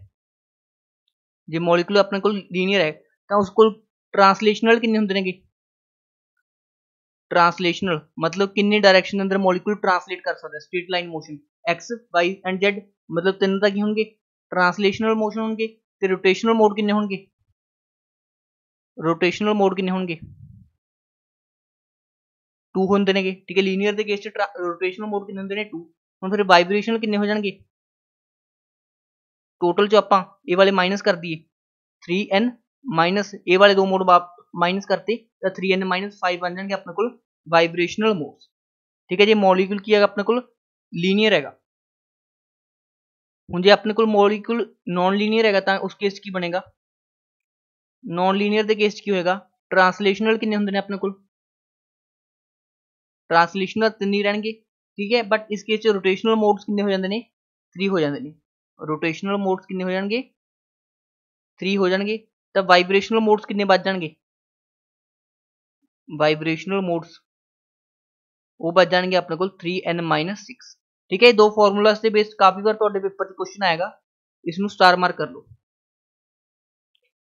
जो मॉलिक्यूल अपने को लीनियर है तो उसको ट्रांसलेशनल कितने होंगे ने, ट्रांसलेशनल मतलब कितने डायरेक्शन अंदर मॉलिक्यूल ट्रांसलेट कर सकता है, straight line motion X Y and Z, मतलब तीन का की होंगे ट्रांसलेशनल मोशन होंगे। ते रोटेशनल मोड कितने होंगे, रोटेशनल मोड कितने होंगे 2 होंगे ने। ठीक है, लीनियर के केस रोटेशनल मोड कितने होंगे ने 2। हुण फिर वाइब्रेशनल कितने हो जाएंगे, टोटल जो आप ए वाले माइनस कर दिए 3n माइनस ए वाले दो मोड माइनस करते तो 3n माइनस 5 बन जाएंगे अपने को वाइब्रेशनल मोड्स। ठीक है, जो मॉलिक्यूल की है अपने को लीनियर है। हुण जे अपने को मॉलिक्यूल नॉन लीनियर है तो उस केस की बनेगा, नॉन लीनियर के केस की होएगा ट्रांसलेशनल कितने होंगे ने अपने को, ट्रांसलेशनल 3 ही रहेंगे। ठीक है, बट इस केस रोटेशनल मोड्स कितने हो जाते हैं 3 हो जाते हैं, रोटेशनल मोड्स कितने हो जाएंगे 3 हो जाएंगे। तो वाइब्रेशनल मोड्स कितने बच जाएंगे, वाइब्रेशनल मोड्स वो बच जाएंगे अपने को 3n माइनस 6। ठीक है, दो फॉर्मूलाज से बेस्ड काफी बार तो पेपर से क्वेश्चन आएगा, इसमें स्टार मार्क कर लो।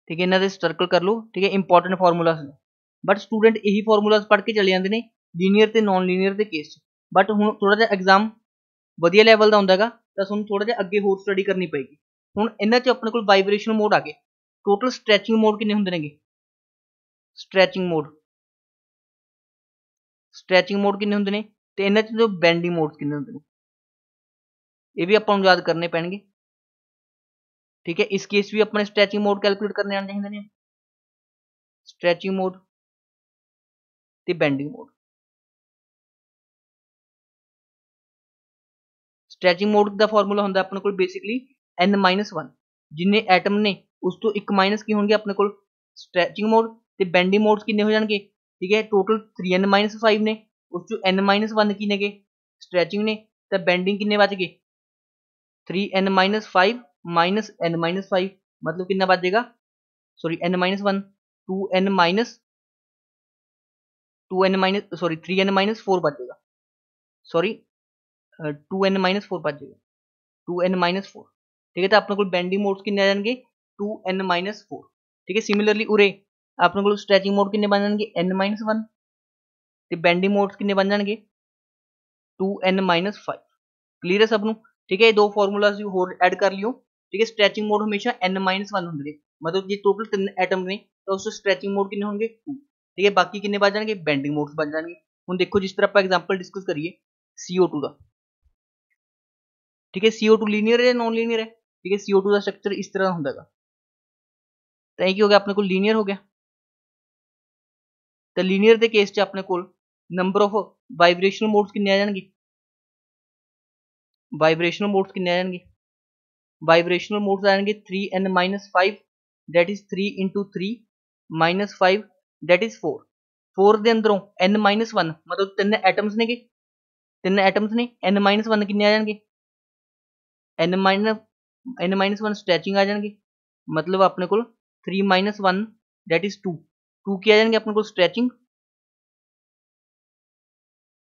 ठीक है, इन्होंने सर्कल कर लो। ठीक है, इंपॉर्टेंट फॉर्मूलाज ने, बट स्टूडेंट यही फॉर्मूलाज पढ़ के चले जाते हैं लीनियर ते नॉन लीनियर के केस। बट हुण थोड़ा जिहा एग्जाम वधिया लैवल का होंदा है तो तुहानूं थोड़ा जिहा अगे होर स्टडी करनी पेगी। हुण इन्हां च अपने कोल वाइब्रेशनल मोड आ गए, टोटल स्ट्रैचिंग मोड कितने होंदे नेगे, स्ट्रैचिंग मोड कितने होंदे ने ਤੇ ਇਹਨਾਂ 'ਚ ਜੋ ਬੈਂਡਿੰਗ ਮੋਡਸ ਕਿੰਨੇ ਹੁੰਦੇ ਨੇ, ਇਹ ਵੀ ਆਪਾਂ ਨੂੰ ਯਾਦ ਕਰਨੇ ਪੈਣਗੇ। ਠੀਕ ਹੈ, ਇਸ ਕੇਸ ਵੀ ਆਪਣੇ ਸਟ੍ਰੈਚਿੰਗ ਮੋਡ ਕੈਲਕੂਲੇਟ ਕਰਨੇ ਆਉਣੇ ਚਾਹੀਦੇ ਨੇ, ਸਟ੍ਰੈਚਿੰਗ ਮੋਡ ਤੇ ਬੈਂਡਿੰਗ ਮੋਡ। ਸਟ੍ਰੈਚਿੰਗ ਮੋਡ ਦਾ ਫਾਰਮੂਲਾ ਹੁੰਦਾ ਆਪਣੇ ਕੋਲ ਬੇਸਿਕਲੀ n-1, ਜਿੰਨੇ ਐਟਮ ਨੇ ਉਸ ਤੋਂ ਇੱਕ ਮਾਈਨਸ ਕੀ ਹੋਣਗੇ ਆਪਣੇ ਕੋਲ ਸਟ੍ਰੈਚਿੰਗ ਮੋਡ, ਤੇ ਬੈਂਡਿੰਗ ਮੋਡਸ ਕਿੰਨੇ ਹੋ ਜਾਣਗੇ। ਠੀਕ ਹੈ, ਟੋਟਲ 3n-5 ਨੇ, ਉਸ ਚੋਂ n-1 ਕੀ ਨੇਗੇ ਸਟ੍ਰੈਚਿੰਗ ਨੇ, ਤਾਂ ਬੈਂਡਿੰਗ ਕਿੰਨੇ ਬਚ ਗਏ 3n-5 ਮਾਈਨਸ n-5, ਮਤਲਬ ਕਿੰਨਾ ਬਚ ਜਾਏਗਾ, ਸੌਰੀ n-1 3n-4 ਬਚ ਜਾਏਗਾ, ਸੌਰੀ 2n-4 ਬਚ ਜਾਏਗਾ, 2n-4। ठीक है, तो अपने को बेंडिंग मोड्स कितने आ जाएंगे 2n-4। ठीक है, सिमिलरली उरे अपने को स्ट्रैचिंग मोड कितने बन जाएंगे n-1 ते बेंडिंग मोड्स कितने बन जाएंगे 2n-5। क्लियर है सब नूं। ठीक है, दो फॉर्मूला होर ऐड कर लियो। ठीक है, स्ट्रैचिंग मोड हमेशा n-1 होंगे, मतलब जे टोटल 3 एटम ने तो उस स्ट्रैचिंग मोड कितने होंगे 2। ठीक है, बाकी कितने बच जाएंगे बेंडिंग मोड्स बन जाएंगे। हुण देखो जिस तरह आप एग्जांपल डिस्कस करिए CO2 का। ठीक है, CO2 लीनियर है नॉन लीनियर है। ठीक है, CO2 का स्ट्रक्चर इस तरह होंगे, तो ये हो गया अपने को लीनियर हो गया। तो लीनियर के केस च अपने को नंबर ऑफ वाइब्रेशनल मोड्स कितने आ जाएंगे, वाइब्रेशनल मोड्स कितने आ जाएंगे, वाइब्रेशनल मोड्स आ जाएंगे 3n-5, that is 3 × 3 - 5 that is 4। 4 के अंदरों n-1 मतलब 3 एटम्स ने, 3 एटम्स ने, n-1 कितने आ जाएंगे n-1 स्ट्रैचिंग आ जाएंगे, मतलब अपने को 3 - 1 दैट इज 2 की आ जाएंगे अपने को स्ट्रैचिंग,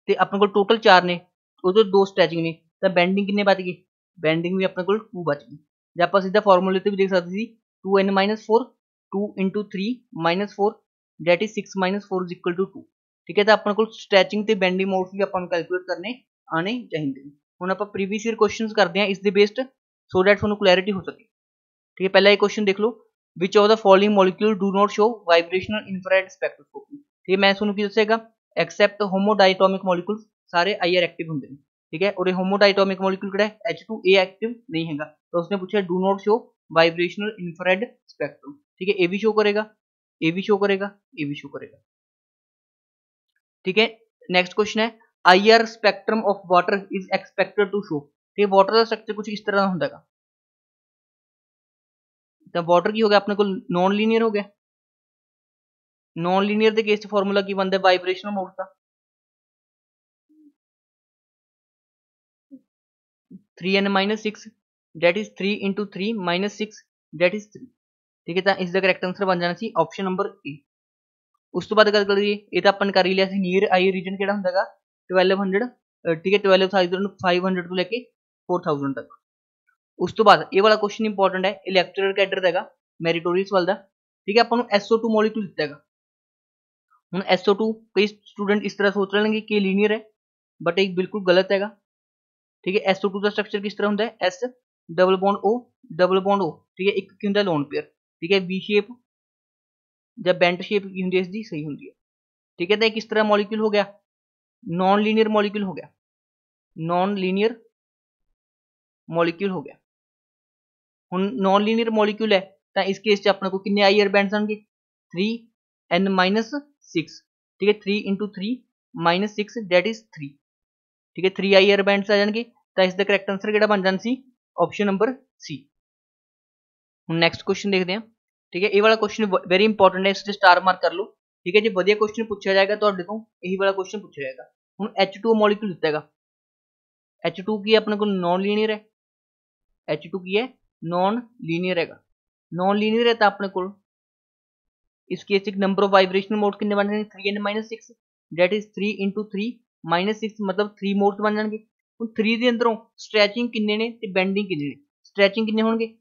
ते अपने को टोटल 4 ने, उधर 2 स्ट्रैचिंग ने, तो बेंडिंग कितने बच गए, बेंडिंग भी अपने को 2 बच गई। जो आप सीधा फॉर्मूले भी देख सकते थे 2n-4 2 × 3 - 4 दैट इज 6 - 4 = 2। ठीक है, तो अपने को स्ट्रैचिंग ते बेंडिंग मोड्स भी अपन कैलकुलेट करने आने चाहिए। हुण आप प्रीवियस ईयर क्वेश्चंस करते हैं इस दे बेस्ड, सो दैट थोड़ा क्लैरिटी हो सके। ठीक है, पहला ये क्वेश्चन देख लो, which of the following molecule do not show vibrational infrared spectroscopy. ठीक है, मैं थोड़ा की दसेगा एक्सेप्ट होमोडाइटोमिक मॉलिक्यूल्स सारे IR एक्टिव होंगे। ठीक है, और होमोडाइटोमिक मॉलिक्यूल किहड़ा है H2A एक्टिव नहीं हैगा, तो उसने पूछा do not show vibrational infrared spectrum. ठीक है, ए भी शो करेगा, ए भी शो करेगा, ए भी शो करेगा। ठीक है, नेक्स्ट क्वेश्चन है IR spectrum of water is expected to show. ठीक है, वाटर का स्ट्रक्चर कुछ इस तरह होगा, तो वाटर की हो गया अपने को नॉन लीनियर हो गया। नॉन लीनियर के केस फॉर्मूला की बनता है वाइब्रेशनल मोड का 3n-6 that is 3 × 3 - 6 that is 3। ठीक है, तो इसका करेक्ट आंसर बन जाना सी ऑप्शन नंबर ए। उस तो बाद गल करिए ये तो अपन कर ही लिया नियर आई रीजन किहड़ा हुंदा 1200। ठीक है, 12,500 तो लेके 4000 तक। उस तो बाद ये वाला क्वेश्चन इंपॉर्टेंट है, इलैक्ट्रिकल कैडर हैगा मैरिटोरियस वाला। ठीक है, अपन SO2 मॉलिक्यूल दिता है। हुण SO2 कई स्टूडेंट इस तरह सोच रहे हैं कि लीनियर है, बट एक बिल्कुल गलत हैगा। ठीक है, SO2 का स्ट्रक्चर किस तरह होंदा है S double bond O double bond O। ठीक है, एक की हुंदा लोन पेयर। ठीक है, V शेप या बेंट शेप की हुंदी है, इसकी सही हुंदी है। ठीक है, तो किस तरह मॉलिक्यूल हो गया नॉन लीनियर मॉलिक्यूल हो गया, नॉन लीनियर मॉलिक्यूल हो गया। हुण नॉन लीनियर मॉलिक्यूल है तो इस केस अपने को कितने IR बैंड्स आएंगे 3n-6। ठीक है, 3 × 3 - 6 दैट इज 3। ठीक है, 3 IR बैंड्स आ जाएंगे, तो इसका करेक्ट आंसर किहड़ा बन जाना सी ऑप्शन नंबर सी। हुण नेक्स्ट क्वेश्चन देखते हैं। ठीक है, ये वाला क्वेश्चन वेरी इंपॉर्टेंट है, इससे स्टार मार्क कर लो। ठीक है, जो वधिया क्वेश्चन पूछा जाएगा तो देखो यही वाला क्वेश्चन पूछा जाएगा। हुण H2O मॉलिक्यूल दिता है, H2 की अपने को नॉन लीनियर है, H2 की है नॉन लीनियर है। नॉन लीनियर है तो अपने को इस केस एक नंबर ऑफ वाइब्रेशनल मोड्स कितने बन जाएंगे 3n-6 दैट इज 3 × 3 - 6 मतलब 3 मोड्स बन जाएंगे। हुण 3 के अंदरों स्ट्रैचिंग कितने ने ते बेंडिंग कितने ने, स्ट्रैचिंग कितने होंगे,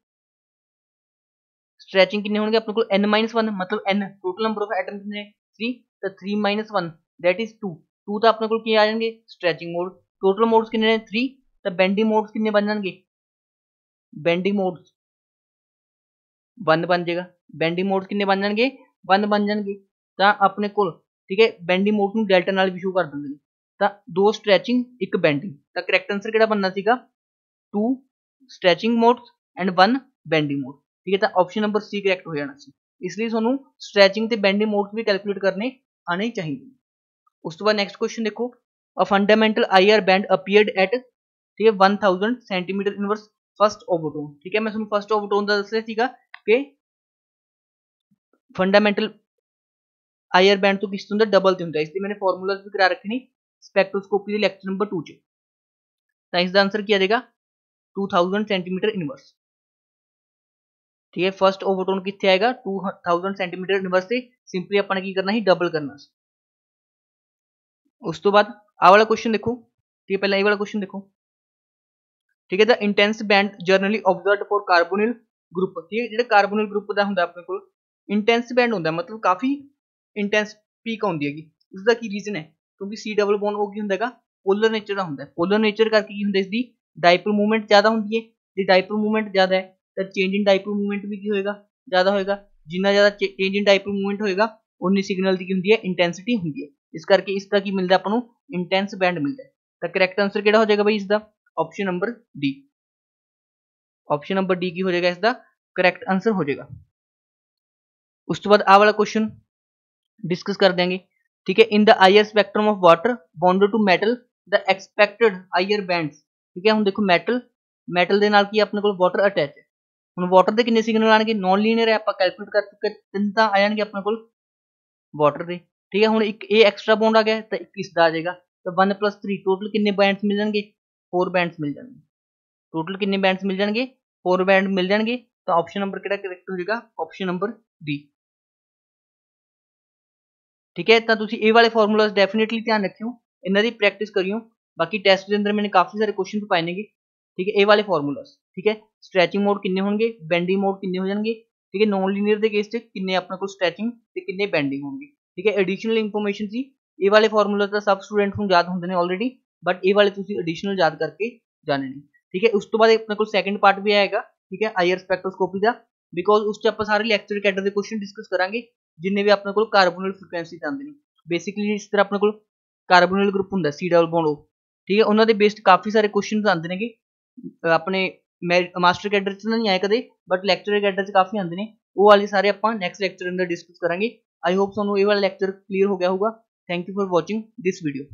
स्ट्रैचिंग कितने होंगे अपने को n-1 मतलब n total number of atoms ने 3, तो 3 - 1 दैट इज 2 तो अपने को क्या आ जाएंगे स्ट्रैचिंग मोड। टोटल मोड्स कितने ने 3, तो बेंडिंग मोड्स कितने बन जाएंगे, बेंडिंग मोड्स 1 बन जाएगा। बेंडिंग मोड्स कितने बन जाएंगे 1 बन जाएंगे, तो अपने को ठीक है बेंडिंग मोड को डेल्टा नाल भी शो कर देंगे। ਤਾਂ 2 ਸਟ੍ਰੈਚਿੰਗ 1 ਬੈਂਡਿੰਗ। ਤਾਂ ਕਰੈਕਟ ਆਂਸਰ ਕਿਹੜਾ ਬਣਨਾ ਸੀਗਾ 2 stretching modes and 1 bending mode. ਠੀਕ ਹੈ, ਤਾਂ ਆਪਸ਼ਨ ਨੰਬਰ C ਕਰੈਕਟ ਹੋ ਜਾਣਾ ਸੀ। ਇਸ ਲਈ ਤੁਹਾਨੂੰ ਸਟ੍ਰੈਚਿੰਗ ਤੇ ਬੈਂਡਿੰਗ ਮੋਡਸ ਵੀ ਕੈਲਕੂਲੇਟ ਕਰਨੇ ਆਣੇ ਚਾਹੀਦੇ। ਉਸ ਤੋਂ ਬਾਅਦ ਨੈਕਸਟ ਕੁਐਸਚਨ ਦੇਖੋ, a fundamental IR band appeared at ਠੀਕ ਹੈ 1000 ਸੈਂਟੀਮੀਟਰ ਇਨਵਰਸ ਫਸਟ ਓਵਰਟੋਨ। ਠੀਕ ਹੈ, ਮੈਂ ਤੁਹਾਨੂੰ ਫਸਟ ਓਵਰਟੋਨ ਦਾ ਦੱਸਿਆ ਸੀਗਾ ਕਿ ਫੰਡਾਮੈਂਟਲ IR ਬੈਂਡ ਤੋਂ ਕਿਸ ਤੋਂ ਹੁੰਦਾ ਡਬਲ ਤੇ ਹੁੰਦਾ। ਇਸ ਲਈ ਮੈंने ਫਾਰਮੂਲਾਜ਼ ਵੀ ਕਰਾ ਰੱਖੇ ਨੇ ਸਪੈਕਟ੍ਰੋਸਕੋਪੀ ਦੇ ਲੈਕਚਰ ਨੰਬਰ 2 ਚ। ਤਾਂ ਇਸ ਦਾ ਆंसर ਕੀ ਆ ਜਾਏਗਾ 2000 ਸੈਂਟੀਮੀਟਰ ਇਨਵਰਸ। ठीक है, फर्स्ट ओवरटोन कितने आएगा 2000 सेंटीमीटर इनवर्स से सिंपली अपन की करना ही डबल करना। उस तो बाद आ वाला क्वेश्चन देखो। ठीक है, पहला ये वाला क्वेश्चन देखो। ठीक है, the intense band generally observed for carbonyl group. ठीक है, जो कार्बोनिल ग्रुप का होंगे अपने को इंटेंस बैंड होंगे मतलब काफी इंटेंस पीक आती है। उसका की रीजन है क्योंकि सी डबल बॉन्ड वो की होंगे पोलर नेचर का होंगे। पोलर नेचर करके की होंगे इसकी डाइपोल मूवमेंट ज्यादा होती है। जो डाइपोल मूवमेंट ज्यादा है तो चेंज इन डाइपोल मूवमेंट भी की होएगा ज्यादा होएगा। जिन्ना ज्यादा चेंज इन डाइपोल मूवमेंट होएगा उन्नी सिग्नल की होंगी है इंटेंसिटी होंगी है। इस करके इसका की मिलता अपन इंटेंस बैंड मिलता है। तो करैक्ट आंसर केड़ा हो जाएगा भाई इसका option number D. Option number D की हो जाएगा इसका करैक्ट आंसर हो जाएगा। उस तो बाद आ वाला क्वेश्चन डिस्कस कर देंगे। ठीक है, in the IR spectrum of water bonded to metal the expected IR bands. ठीक है, हम देखो मेटल मेटल ਦੇ ਨਾਲ ਕੀ ਆਪਣੇ ਕੋਲ ਵਾਟਰ ਅਟੈਚ ਹੈ। ਹੁਣ ਵਾਟਰ ਦੇ ਕਿੰਨੇ ਸਿਗਨਲ ਆਣਗੇ ਨॉन ਲੀਨੀਅਰ ਹੈ ਆਪਾਂ ਕੈਲਕੂਲੇਟ ਕਰ ਚੁੱਕੇ ਤਿੰਨ ਤਾਂ ਆ ਜਾਣਗੇ ਆਪਣੇ ਕੋਲ ਵਾਟਰ ਦੇ। ਠੀਕ ਹੈ, ਹੁਣ ਇੱਕ ਇਹ ਐਕਸਟਰਾ ਬੌਂਡ ਆ ਗਿਆ ਤਾਂ ਇੱਕ ਇਸ ਦਾ ਆ ਜਾਏਗਾ ਤਾਂ 1 + 3 ਟੋਟਲ ਕਿੰਨੇ ਬੈਂਡਸ ਮਿਲ ਜਾਣਗੇ 4 ਬੈਂਡਸ ਮਿਲ ਜਾਣਗੇ। ਟੋਟਲ ਕਿੰਨੇ ਬੈਂਡਸ ਮਿਲ ਜਾਣਗੇ 4 ਬੈਂਡ ਮਿਲ ਜਾਣਗੇ। ਤਾਂ ਆਪਸ਼ਨ ਨੰਬਰ ਕਿਹੜਾ ਕਰੈਕਟ ਹੋ ਜਾਏਗਾ ਆਪਸ਼ਨ ਨੰਬਰ ਡੀ। ठीक है, तो ਤੁਸੀਂ ਇਹ ਵਾਲੇ ਫਾਰਮੂਲਾਸ ਡੈਫੀਨਿਟਲੀ ਧਿਆਨ ਰੱਖਿਓ ਇਹਨਾਂ ਦੀ ਪ੍ਰੈਕਟਿਸ ਕਰਿਓ। ਬਾਕੀ ਟੈਸਟ ਦੇ ਅੰਦਰ मैंने काफी सारे क्वेश्चन ਪਾਏ ਨੇਗੇ। ठीक है, ਇਹ ਵਾਲੇ ਫਾਰਮੂਲਾਸ। ठीक है, स्ट्रैचिंग मोड किन्ने होंगे बेंडिंग मोड किन्ने हो जाएंगे। ठीक है, नॉन लीनियर के केस च किन्ने अपने को स्ट्रैचिंग ते किन्ने बेंडिंग होंगे। ठीक है, एडिशनल इंफॉर्मेशन सी ये वाले फॉर्मूला तो सब स्टूडेंट ਨੂੰ याद ਹੁੰਦੇ ਨੇ ऑलरेडी बट ये वाले ਤੁਸੀਂ एडिशनल याद करके जाने ने। ठीक है, उस तो बाद अपने को सेकंड पार्ट भी आएगा। ठीक है, आईआर स्पेक्ट्रोस्कोपी का बिकॉज उस च ਆਪਾਂ ਸਾਰੇ ਲੈਕਚਰ ਕੈਡਰ ਦੇ क्वेश्चन डिस्कस ਕਰਾਂਗੇ ਜਿੰਨੇ ਵੀ ਆਪਣੇ ਕੋਲ ਕਾਰਬੋਨਿਲ ਫ੍ਰੀਕੁਐਂਸੀ ਜਾਂਦੇ ਨੇ। बेसिकली इस तरह अपने को कार्बोनिल ग्रुप होंगे सी डबल बॉन्ड O। ठीक है, उन्होंने बेस्ड काफ़ी सारे क्वेश्चन आते हैं अपने मास्टर कैडर च नहीं आए कदे बट लैक्चर कैडर च काफ़ी आते हैं। वो वाले सारे आप नैक्सट लैक्चर अंदर डिस्कस करेंगे। आई होप तुहानू ये वाला लैक्चर क्लीयर हो गया होगा। Thank you for watching this video.